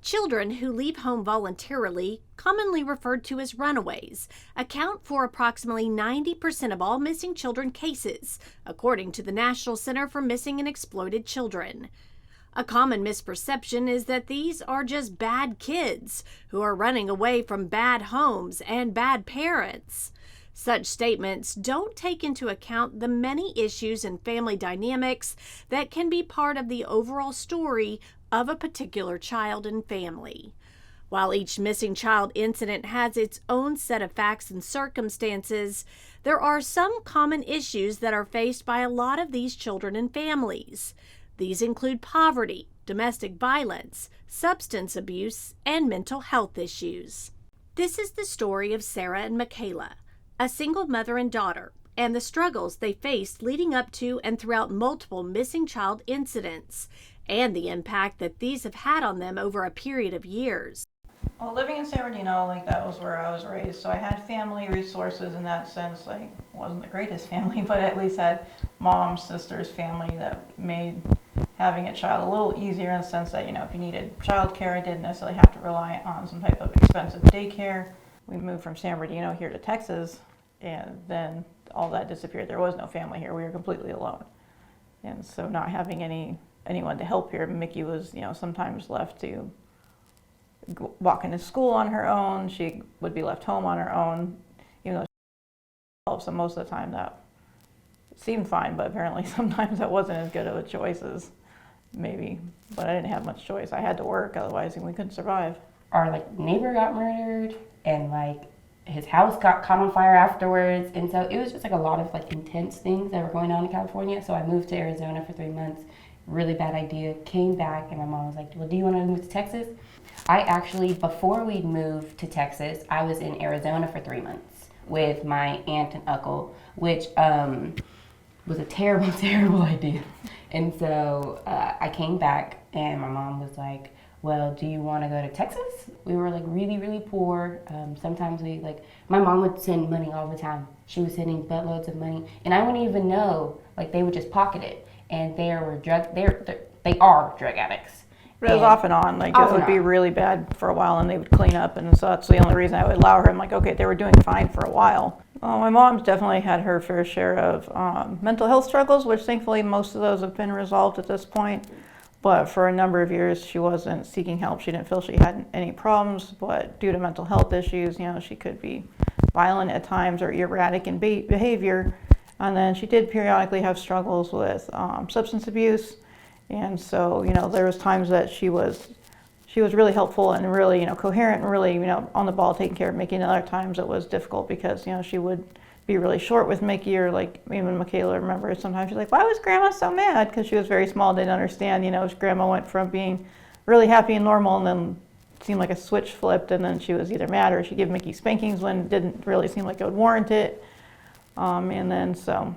Children who leave home voluntarily, commonly referred to as runaways, account for approximately 90% of all missing children cases, according to the National Center for Missing and Exploited Children. A common misperception is that these are just bad kids who are running away from bad homes and bad parents. Such statements don't take into account the many issues and family dynamics that can be part of the overall story of a particular child and family. While each missing child incident has its own set of facts and circumstances, there are some common issues that are faced by a lot of these children and families. These include poverty, domestic violence, substance abuse, and mental health issues. This is the story of Sarah and Macayla, a single mother and daughter, and the struggles they faced leading up to and throughout multiple missing child incidents, and the impact that these have had on them over a period of years. Well, living in San Bernardino, that was where I was raised, so I had family resources in that sense. Wasn't the greatest family, but at least had mom, sisters, family that made having a child a little easier in the sense that, if you needed childcare, I didn't necessarily have to rely on some type of expensive daycare. We moved from San Bernardino here to Texas, and then all that disappeared. There was no family here. We were completely alone. And so not having anyone to help here, Mickey was, sometimes left to walk into school on her own. She would be left home on her own, even though she helped. So most of the time that seemed fine, but apparently sometimes that wasn't as good of a choice as maybe. But I didn't have much choice. I had to work, otherwise we couldn't survive. Our neighbor got murdered, and his house got caught on fire afterwards, and so it was just a lot of intense things that were going on in California. So I moved to Arizona for 3 months. Really bad idea. Came back, and my mom was like, well, do you want to move to Texas? I actually, before we moved to Texas, I was in Arizona for 3 months with my aunt and uncle, which was a terrible, terrible idea. And so I came back, and my mom was like, well, do you want to go to Texas? We were really, really poor. Sometimes my mom would send money all the time. She was sending buttloads of money, and I wouldn't even know, they would just pocket it. And they are drug addicts. But it was off and on. It would be really bad for a while, and they would clean up, and so that's the only reason I would allow her. I'm like, okay, they were doing fine for a while. My mom's definitely had her fair share of mental health struggles, which thankfully most of those have been resolved at this point. But for a number of years, she wasn't seeking help. She didn't feel she had any problems, but due to mental health issues, she could be violent at times or erratic in behavior. And then she did periodically have struggles with substance abuse. And so, there was times that she was really helpful and really, coherent and really, on the ball, taking care of Mickey. And other times it was difficult because, she would be really short with Mickey, or even Macayla, remember sometimes she's like, why was Grandma so mad? Because she was very small, didn't understand, Grandma went from being really happy and normal, and then it seemed like a switch flipped, and then she was either mad or she'd give Mickey spankings when it didn't really seem like it would warrant it. And then so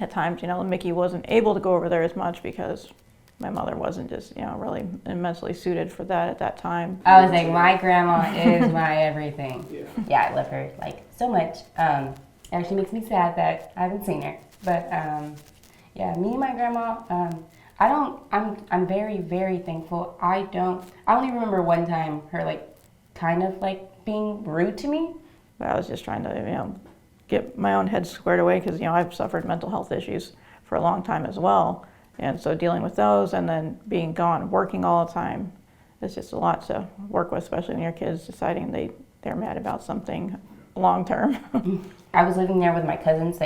at times, Mickey wasn't able to go over there as much because my mother wasn't just, really immensely suited for that at that time. I was like, my grandma is my everything. Yeah, I love her so much. It actually makes me sad that I haven't seen her. But yeah, me and my grandma, I'm very, very thankful. I only remember one time her kind of being rude to me. But I was just trying to, get my own head squared away because, I've suffered mental health issues for a long time as well. And so dealing with those and then being gone, working all the time, it's just a lot to work with, especially when your kids deciding they're mad about something long term. I was living there with my cousins,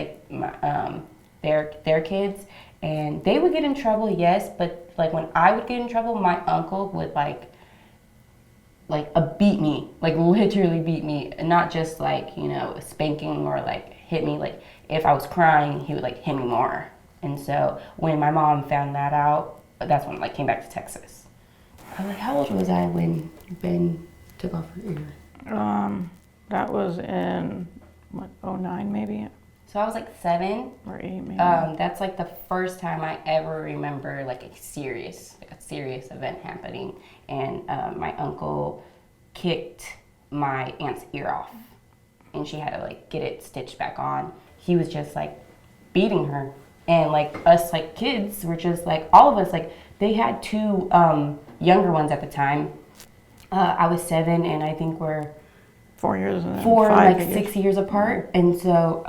their kids, and they would get in trouble, yes, but when I would get in trouble, my uncle would beat me, literally beat me, and not just spanking or hit me. If I was crying, he would hit me more. And so when my mom found that out, that's when I came back to Texas. How old was I when Ben took off her ear? That was in '09 maybe. So I was 7 or 8 maybe. That's the first time I ever remember a serious event happening, and my uncle kicked my aunt's ear off, and she had to get it stitched back on. He was just beating her, and us kids were just all of us they had two younger ones at the time, I was 7, and I think we're 4 years and then 4, 5 years. 6 years apart. And so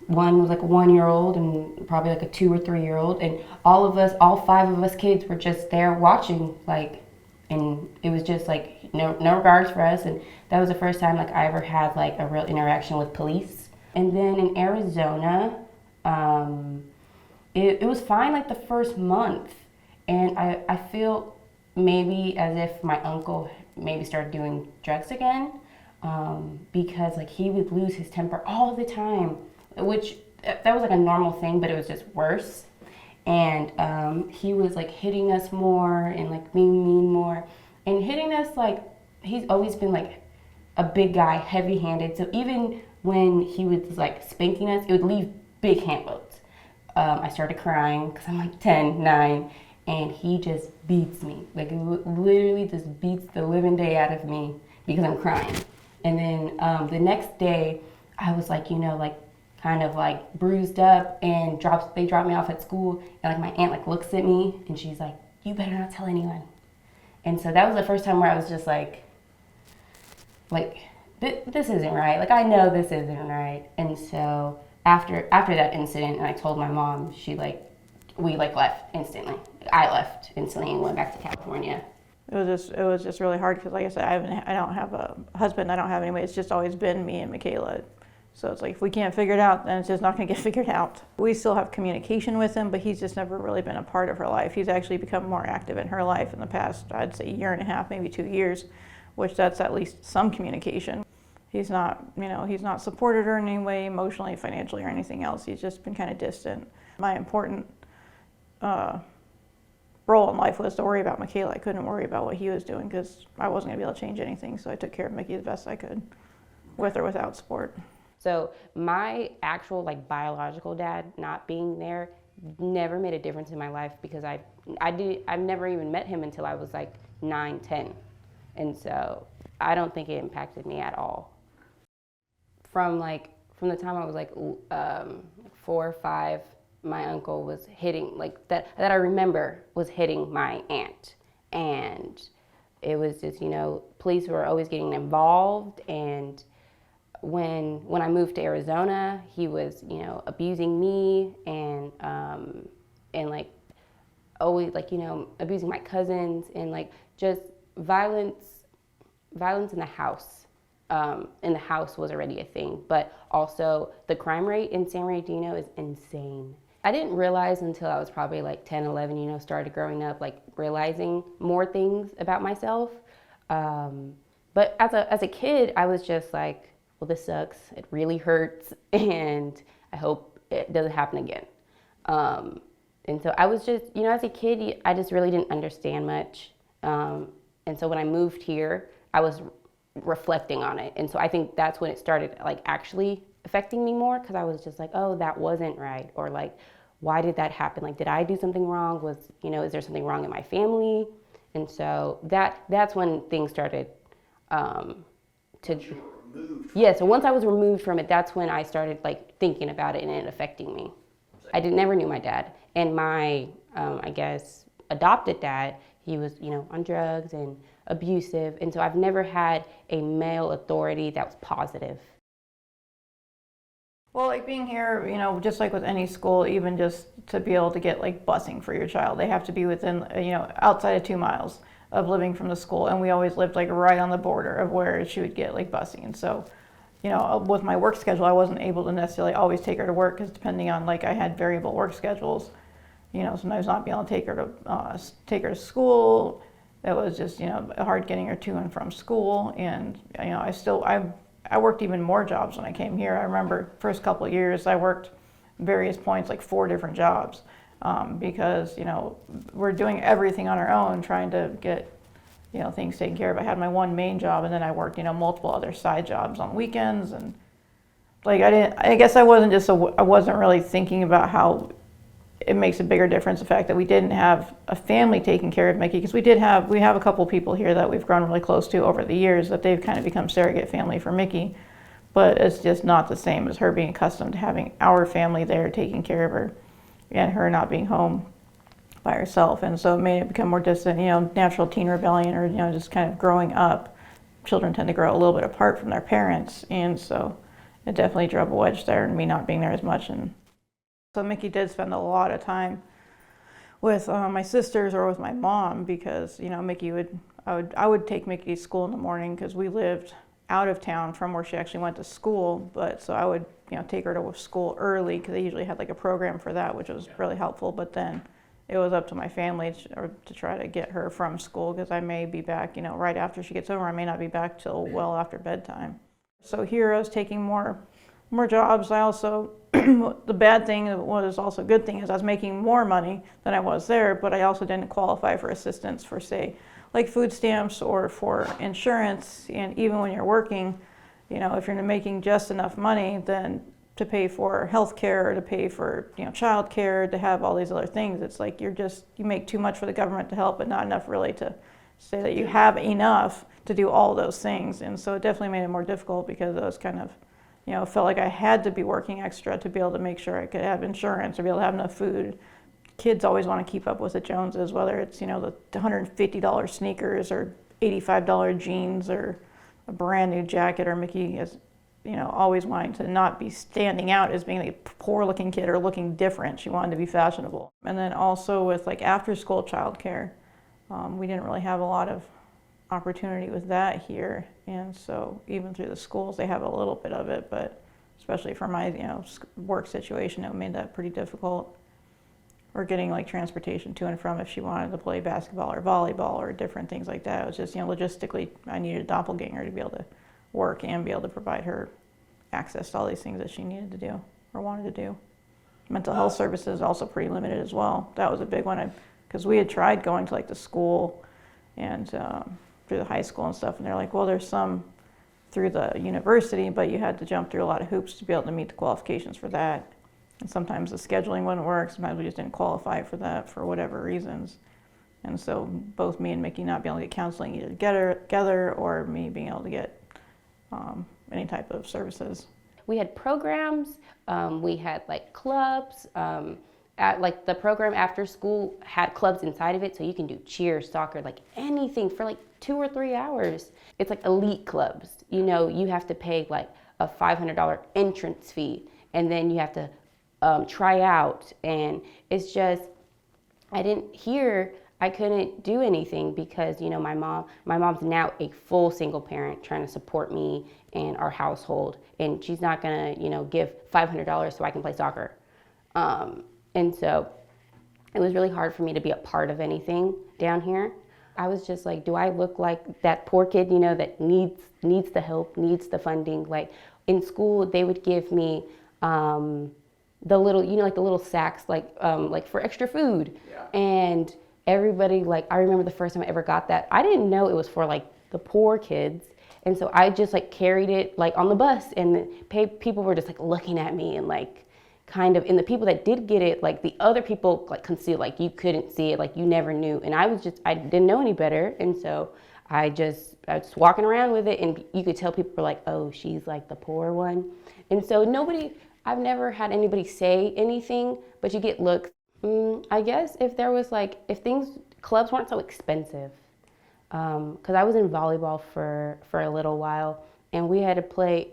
one was like a 1-year-old and probably like a 2 or 3-year-old, and all 5 of us kids were just there watching, like, and it was just like no regards for us. And that was the first time like I ever had like a real interaction with police. And then in Arizona, it was fine like the first month, and I feel maybe as if my uncle maybe started doing drugs again, because like he would lose his temper all the time, which that was like a normal thing, but it was just worse. And he was like hitting us more and like being mean more and hitting us. Like, he's always been like a big guy, heavy-handed, so even when he was like spanking us, it would leave big handprints. I started crying because I'm like 10, 9, and he just beats me. Like, literally just beats the living day out of me because I'm crying. And then the next day, I was like, like kind of like bruised up, and they dropped me off at school, and like my aunt like looks at me and she's like, "You better not tell anyone." And so that was the first time where I was just like this isn't right. Like, I know this isn't right. And so after that incident, and I told my mom, we left instantly. I left instantly and went back to California. It was just really hard because, like I said, I don't have a husband. I don't have anybody. It's just always been me and Macayla. So it's like, if we can't figure it out, then it's just not going to get figured out. We still have communication with him, but he's just never really been a part of her life. He's actually become more active in her life in the past, I'd say, 1.5 years, maybe 2 years, which that's at least some communication. He's not, he's not supported her in any way, emotionally, financially, or anything else. He's just been kind of distant. My important role in life was to worry about Macayla. I couldn't worry about what he was doing because I wasn't going to be able to change anything, so I took care of Mickey as best I could, with or without support. So my actual like biological dad not being there never made a difference in my life, because I've never even met him until I was like 9, 10. And so I don't think it impacted me at all. From the time I was like 4 or 5, my uncle was hitting, like that I remember was hitting my aunt. And it was just, police were always getting involved. And when I moved to Arizona, he was, abusing me and like always like, abusing my cousins, and like just violence in the house. In the house was already a thing, but also the crime rate in San Bernardino is insane. I didn't realize until I was probably like 10, 11, started growing up, like realizing more things about myself. But as a kid, I was just like, well, this sucks. It really hurts, and I hope it doesn't happen again. And so I was just, as a kid, I just really didn't understand much. And so when I moved here, I was reflecting on it. And so I think that's when it started like actually affecting me more, because I was just like, oh, that wasn't right. Or like, why did that happen? Like, did I do something wrong? Is there something wrong in my family? And so that's when things started so once I was removed from it, that's when I started like thinking about it and it affecting me. I never knew my dad. And my, I guess, adopted dad, he was, on drugs and abusive. And so I've never had a male authority that was positive. Well, like being here, just like with any school, even just to be able to get like busing for your child, they have to be within, outside of 2 miles of living from the school. And we always lived like right on the border of where she would get like busing. And so, with my work schedule, I wasn't able to necessarily always take her to work, because depending on like I had variable work schedules, sometimes not being able to take her to school. It was just, hard getting her to and from school. And, I worked even more jobs when I came here. I remember first couple of years I worked various points, like 4 different jobs, because, we're doing everything on our own, trying to get, things taken care of. I had my one main job, and then I worked, multiple other side jobs on weekends. And like, I guess I wasn't really thinking about how it makes a bigger difference, the fact that we didn't have a family taking care of Mickey, because we have a couple people here that we've grown really close to over the years, that they've kind of become surrogate family for Mickey, but it's just not the same as her being accustomed to having our family there taking care of her and her not being home. by herself, and so it made it become more distant, natural teen rebellion, or, just kind of growing up. Children tend to grow a little bit apart from their parents, and so it definitely drove a wedge there, and me not being there as much. And so Mickey did spend a lot of time with my sisters or with my mom, because I would take Mickey to school in the morning, because we lived out of town from where she actually went to school, but so I would take her to school early, because they usually had like a program for that, which was really helpful. But then it was up to my family to try to get her from school, because I may be back right after she gets over. I may not be back till well after bedtime. So here I was taking more jobs. I also the bad thing, that was also a good thing, is I was making more money than I was there, but I also didn't qualify for assistance for, say, like food stamps or for insurance. And even when you're working, if you're making just enough money, then to pay for health care, to pay for child care, to have all these other things, it's like you make too much for the government to help, but not enough really to say that you have enough to do all those things. And so it definitely made it more difficult, because I was kind of felt like I had to be working extra to be able to make sure I could have insurance or be able to have enough food. Kids always want to keep up with the Joneses, whether it's, the $150 sneakers or $85 jeans or a brand new jacket, or Mickey is, always wanting to not be standing out as being a poor looking kid or looking different. She wanted to be fashionable. And then also with like after school childcare, we didn't really have a lot of opportunity with that here. And so even through the schools, they have a little bit of it, but especially for my, work situation, it made that pretty difficult. Or getting like transportation to and from if she wanted to play basketball or volleyball or different things like that. It was just, logistically, I needed a doppelganger to be able to work and be able to provide her access to all these things that she needed to do or wanted to do. Mental health services also pretty limited as well. That was a big one, because we had tried going to like the school and through the high school and stuff, and they're like, well, there's some through the university, but you had to jump through a lot of hoops to be able to meet the qualifications for that. And sometimes the scheduling wouldn't work. Sometimes we just didn't qualify for that for whatever reasons. And so both me and Mickey not being able to get counseling either together or me being able to get any type of services. We had programs, we had like clubs. Like the program after school had clubs inside of it, so you can do cheer, soccer, like anything for like 2 or 3 hours. It's like elite clubs. You have to pay like a $500 entrance fee, and then you have to try out. And it's just, I couldn't do anything because, my mom's now a full single parent trying to support me and our household, and she's not gonna, give $500 so I can play soccer. And so it was really hard for me to be a part of anything down here. I was just like, do I look like that poor kid, that needs the help, needs the funding? Like in school, they would give me the little, like the little sacks, like for extra food. Yeah. And everybody, like, I remember the first time I ever got that, I didn't know it was for like the poor kids. And so I just like carried it like on the bus, and people were just like looking at me and like, kind of, and the people that did get it, like the other people like couldn't see it, like you couldn't see it, like you never knew. And I didn't know any better. And so I was walking around with it, and you could tell people were like, oh, she's like the poor one. And so I've never had anybody say anything, but you get looks. I guess if clubs weren't so expensive, because I was in volleyball for a little while, and we had to play,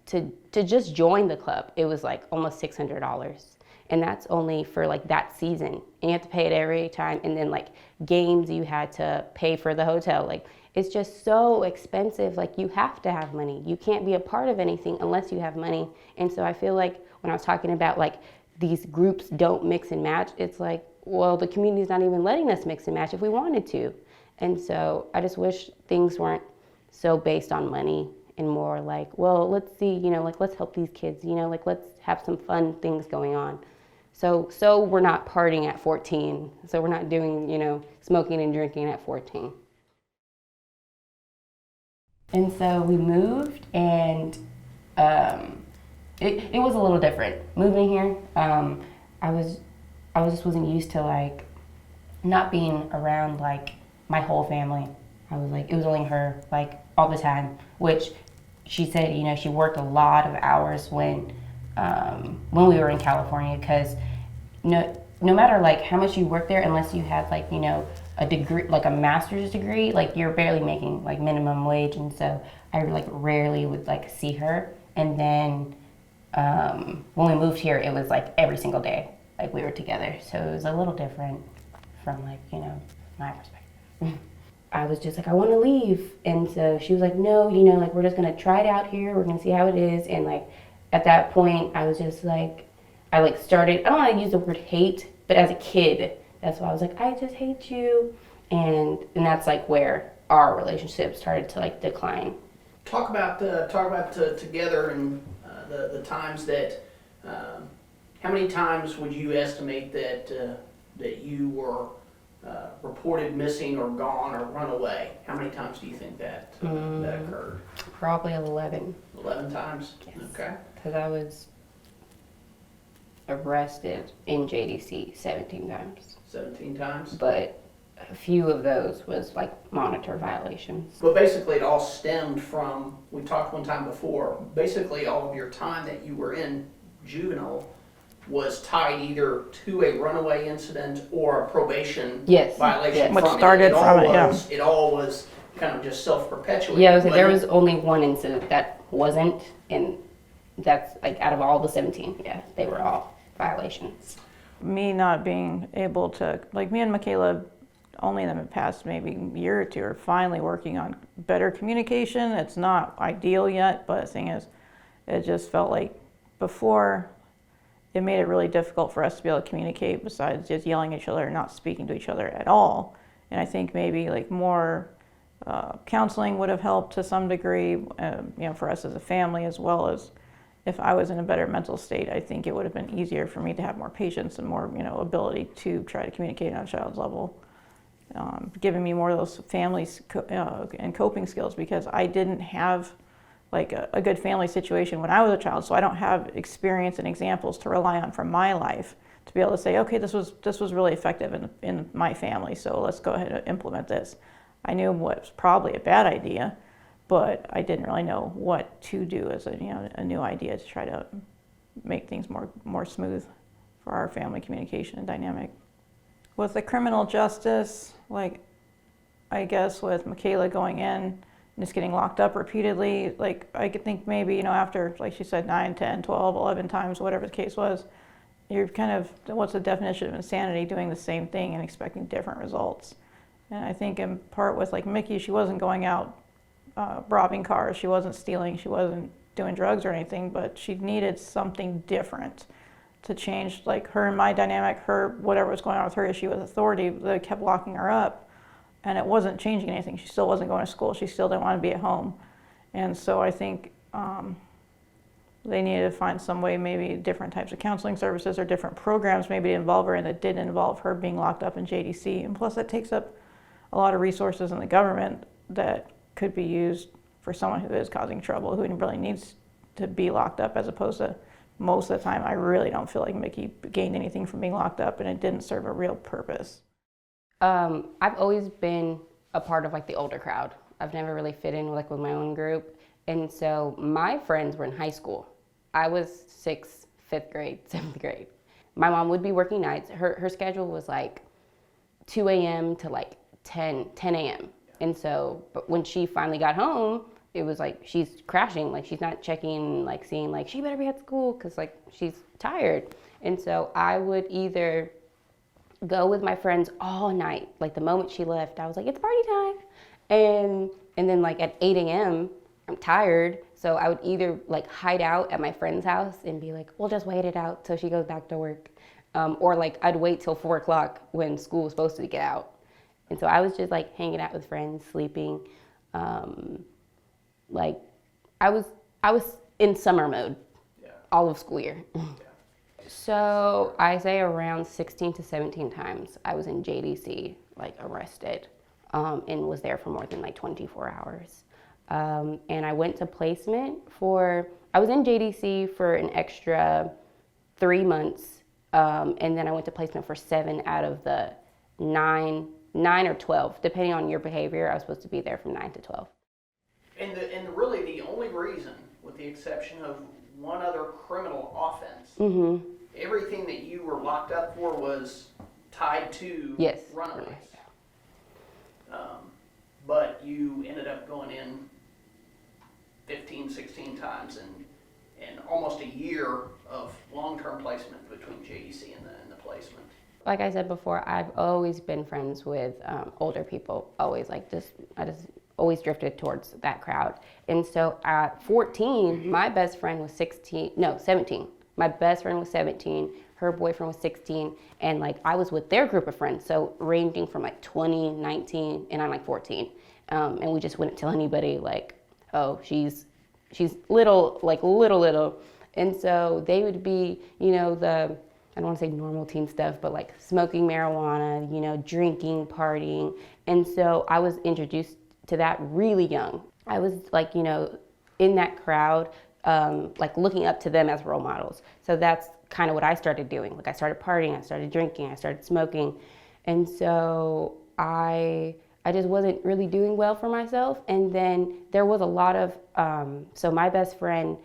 to just join the club, it was like almost $600. And that's only for like that season. And you have to pay it every time. And then like games, you had to pay for the hotel. Like it's just so expensive. Like you have to have money. You can't be a part of anything unless you have money. And so I feel like when I was talking about like these groups don't mix and match, it's like, well, the community's not even letting us mix and match if we wanted to. And so I just wish things weren't so based on money, and more like, well, let's see, like let's help these kids, like let's have some fun things going on. So we're not partying at 14. So we're not doing, smoking and drinking at 14. And so we moved, and it was a little different. Moving here, I just wasn't used to like not being around like my whole family. I was like, it was only her like all the time, which she said, she worked a lot of hours when we were in California, because no matter like how much you work there, unless you had like, you know, a degree, like a master's degree, like you're barely making like minimum wage. And so I like rarely would like see her. And then when we moved here, it was like every single day, like we were together. So it was a little different from like, you know, my perspective. I was just like, I want to leave. And so she was like, no, you know, like we're just going to try it out here. We're going to see how it is. And like at that point, I was just like, I like started, I don't want to use the word hate, but as a kid, that's why I was like, I just hate you. And that's like where our relationship started to like decline. Talk about together and the times that, how many times would you estimate that you were reported missing or gone or run away? How many times do you think that occurred? Probably 11. 11 times? Yes. Okay. Because I was arrested in JDC 17 times. 17 times? But a few of those was like monitor violations. But basically it all stemmed from, we talked one time before, basically all of your time that you were in juvenile was tied either to a runaway incident or a probation violation. Yes. What started from it, yeah. It all was kind of just self-perpetuating. Yeah, there was only one incident that wasn't, and that's like out of all the 17, yeah, they were all violations. Me not being able to, like me and Macayla, only in the past maybe year or two are finally working on better communication. It's not ideal yet, but the thing is, it just felt like before, it made it really difficult for us to be able to communicate besides just yelling at each other and not speaking to each other at all. And I think maybe like more counseling would have helped to some degree, you know, for us as a family, as well as if I was in a better mental state, I think it would have been easier for me to have more patience and more, you know, ability to try to communicate on a child's level. Giving me more of those families and coping skills, because I didn't have like a good family situation when I was a child, so I don't have experience and examples to rely on from my life to be able to say, okay, this was really effective in my family, so let's go ahead and implement this. I knew what was probably a bad idea, but I didn't really know what to do as a new idea to try to make things more smooth for our family communication and dynamic. With the criminal justice, like I guess with Macayla going in and just getting locked up repeatedly, like I could think maybe, you know, after, like she said, 9, 10, 12, 11 times, whatever the case was, you're kind of, what's the definition of insanity, doing the same thing and expecting different results. And I think in part with like Mickey, she wasn't going out robbing cars, she wasn't stealing, she wasn't doing drugs or anything, but she needed something different to change, like her and my dynamic, her, whatever was going on with her issue with authority, they kept locking her up and it wasn't changing anything. She still wasn't going to school, she still didn't want to be at home. And so I think they needed to find some way, maybe different types of counseling services or different programs maybe to involve her, and that didn't involve her being locked up in JDC. And plus that takes up a lot of resources in the government that could be used for someone who is causing trouble, who really needs to be locked up, as opposed to most of the time, I really don't feel like Mickey gained anything from being locked up, and it didn't serve a real purpose. I've always been a part of like the older crowd. I've never really fit in with my own group. And so my friends were in high school. I was 6th, 5th grade, 7th grade. My mom would be working nights. Her schedule was like 2 a.m. to like 10 a.m. And so, but when she finally got home, it was like she's crashing, like she's not checking, like seeing like she better be at school because like she's tired. And so I would either go with my friends all night, like the moment she left, I was like, it's party time. And then like at 8 a.m., I'm tired, so I would either like hide out at my friend's house and be like, we'll just wait it out till she goes back to work. Or like I'd wait till 4 o'clock when school was supposed to get out. And so I was just like hanging out with friends, sleeping. Like I was in summer mode all of school year. So I say around 16 to 17 times I was in JDC, like arrested, and was there for more than like 24 hours. And I went to placement I was in JDC for an extra 3 months, and then I went to placement for 7 out of the 9 or 12, depending on your behavior. I was supposed to be there from 9 to 12. And really the only reason, with the exception of one other criminal offense, everything that you were locked up for was tied to Yes. Runaways. But you ended up going in 15, 16 times and almost a year of long-term placement between JDC and the placement. Like I said before, I've always been friends with older people. Always, I just always drifted towards that crowd. And so at 14, my best friend was 17. My best friend was 17. Her boyfriend was 16, and like I was with their group of friends, so ranging from like 20, 19, and I'm like 14, and we just wouldn't tell anybody like, oh, she's little, like little, and so they would be, you know, I don't want to say normal teen stuff, but like smoking marijuana, you know, drinking, partying, and so I was introduced to that really young. I was like, you know, in that crowd, like looking up to them as role models. So that's kind of what I started doing. Like I started partying, I started drinking, I started smoking. And so I just wasn't really doing well for myself. And then there was a lot of, so my best friend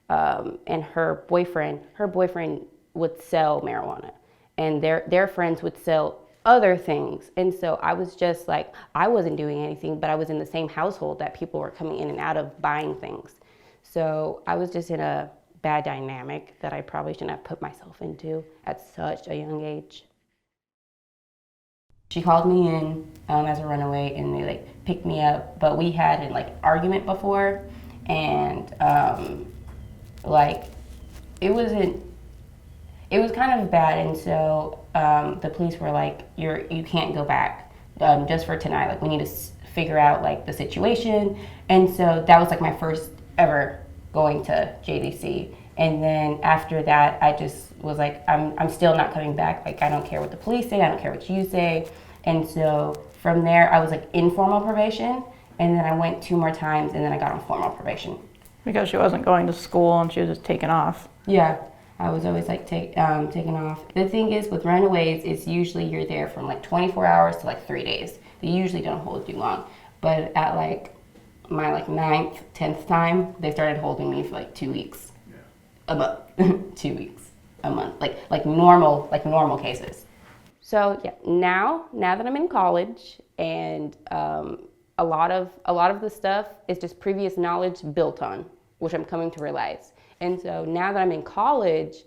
and her boyfriend would sell marijuana, and their friends would sell other things. And so I was just like, I wasn't doing anything, but I was in the same household that people were coming in and out of buying things. So I was just in a bad dynamic that I probably shouldn't have put myself into at such a young age. She called me in as a runaway, and they like picked me up, but we had an like argument before, and like it was kind of bad, and so the police were like, you can't go back just for tonight, like we need to figure out like the situation. And so that was like my first ever going to JDC. And then after that, I just was like, I'm still not coming back. Like, I don't care what the police say, I don't care what you say. And so from there, I was like in formal probation, and then I went 2 more times, and then I got on formal probation. Because she wasn't going to school and she was just taken off. Yeah, I was always like taken off. The thing is with runaways, it's usually you're there from like 24 hours to like 3 days. They usually don't hold you long. But at like my like 9th, 10th time, they started holding me for like 2 weeks. A month. 2 weeks. A month. Like normal cases. So yeah, now that I'm in college, and a lot of the stuff is just previous knowledge built on, which I'm coming to realize. And so now that I'm in college,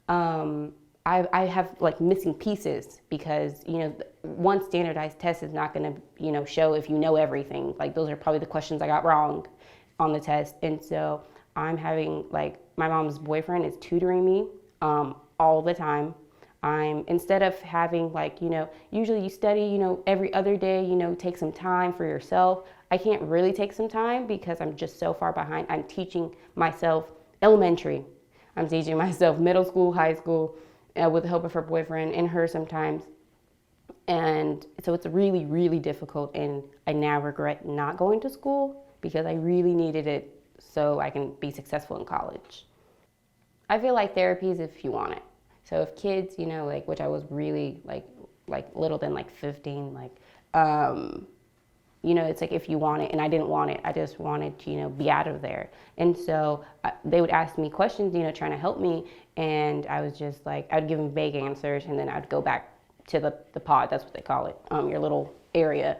I have like missing pieces, because, you know, one standardized test is not going to, you know, show if you know everything. Like those are probably the questions I got wrong on the test. And so I'm having like, my mom's boyfriend is tutoring me all the time. Instead of having like, you know, usually you study, you know, every other day, you know, take some time for yourself. I can't really take some time because I'm just so far behind. I'm teaching myself elementary. I'm teaching myself middle school, high school, with the help of her boyfriend and her sometimes. And so it's really, really difficult, and I now regret not going to school because I really needed it so I can be successful in college. I feel like therapy is if you want it. So if kids, you know, like, which I was really like little than like 15, like, you know, it's like if you want it, and I didn't want it. I just wanted to, you know, be out of there. And so they would ask me questions, you know, trying to help me. And I was just like, I'd give them vague answers, and then I'd go back to the pod, that's what they call it, your little area.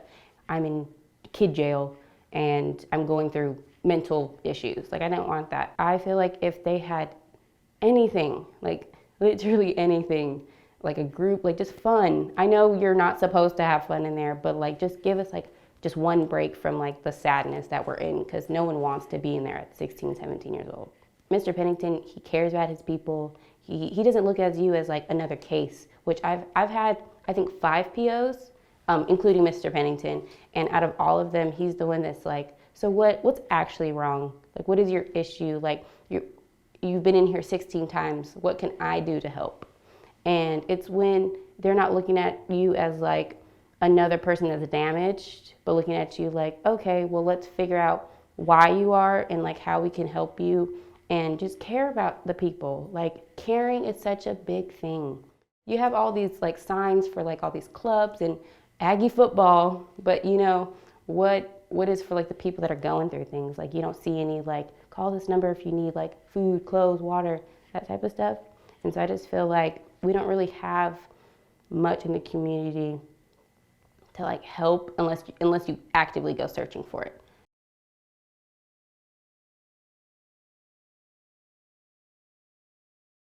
I'm in kid jail, and I'm going through mental issues. Like, I didn't want that. I feel like if they had anything, like literally anything, like a group, like just fun. I know you're not supposed to have fun in there, but like just give us like just one break from like the sadness that we're in, because no one wants to be in there at 16, 17 years old. Mr. Pennington, he cares about his people. He doesn't look at you as like another case, which I've had, I think, 5 POs, including Mr. Pennington, and out of all of them, he's the one that's like, so what's actually wrong? Like, what is your issue? Like, you've been in here 16 times. What can I do to help? And it's when they're not looking at you as like another person that's damaged, but looking at you like, okay, well, let's figure out why you are and like how we can help you, and just care about the people. Like, caring is such a big thing. You have all these like signs for like all these clubs and Aggie football, but you know, what is for like the people that are going through things? Like, you don't see any like, call this number if you need like food, clothes, water, that type of stuff. And so I just feel like we don't really have much in the community to like help unless you actively go searching for it.